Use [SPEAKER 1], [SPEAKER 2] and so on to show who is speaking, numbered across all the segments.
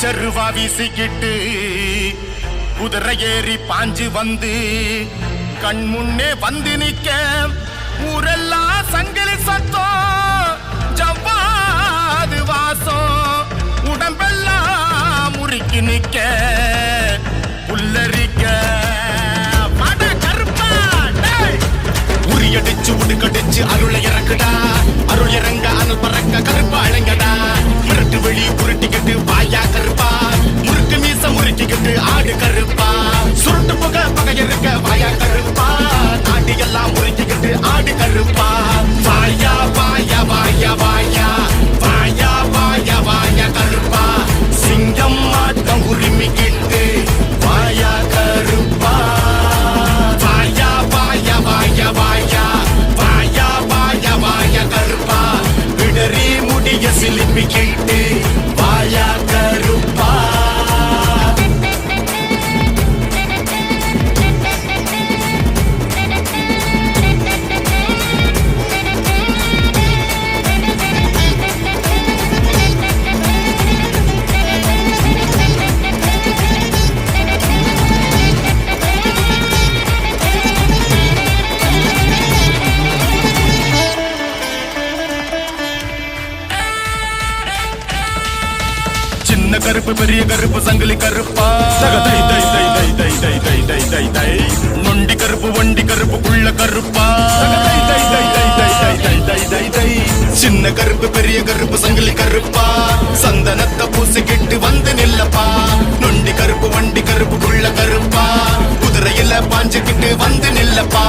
[SPEAKER 1] செருவா வீசிக்கிட்டு குதிரை ஏறி பாஞ்சு வந்து கண் முன்னே வந்து நிக்க ஊரெல்லாம் சங்கிலி சத்தம் ஜவ்வாது வாசம் உடம்பெல்லாம் முறுக்கி நிக்க புல்லரிக்க உரியடிச்சு உடுக்கடிச்சு அருளை இறக்குடா அருள் இறங்க அனல் பறக்க கருப்பா அழங்கடா மிரட்டு வெளி புரட்டிக்கிட்டு வாயா கருப்பா முறுக்கு மீச முறுக்கிக்கிட்டு ஆடு கருப்பா சுருட்டு பகை இருக்க வாயா கருப்பா நாடி எல்லாம் முறுக்கிக்கிட்டு ஆடு கருப்பா வாயா வாயா வாயா வாயா வாயா வாயா வாயா கருப்பா சிங்கம் மாட்டம் உரிமிக்கிட்டு வாயா கருப்பா வாயா வாயா வாயா வாயா வாயா வாயா வாயா கருப்பா விடறி முடிய சிலிப்பிக்கிட்டு வாயா கருப்பா சின்ன கருப்பு பெரிய கருப்பு சங்கிலி கருப்பா நொண்டி கருப்பு வண்டி கருப்பு குள்ள கருப்பா சின்ன கருப்பு பெரிய கருப்பு சங்கிலி கருப்பா சந்தனத்தை பூசிக்கிட்டு வந்து நில்லப்பா நொண்டி கருப்பு வண்டி கருப்பு குள்ள கருப்பா குதிரையில பாஞ்சுக்கிட்டு வந்து நில்லப்பா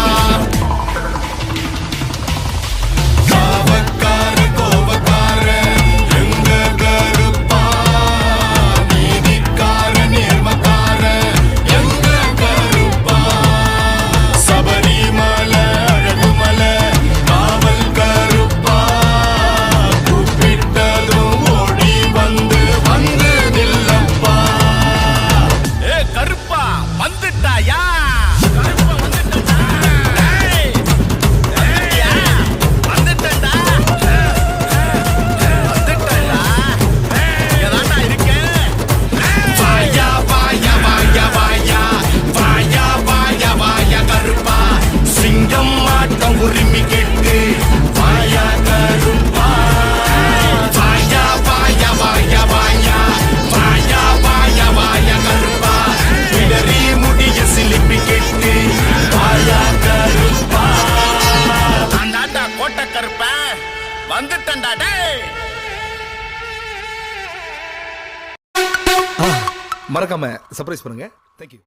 [SPEAKER 2] மறக்காம சர்ப்ரைஸ் பண்ணுங்க. தேங்க்யூ.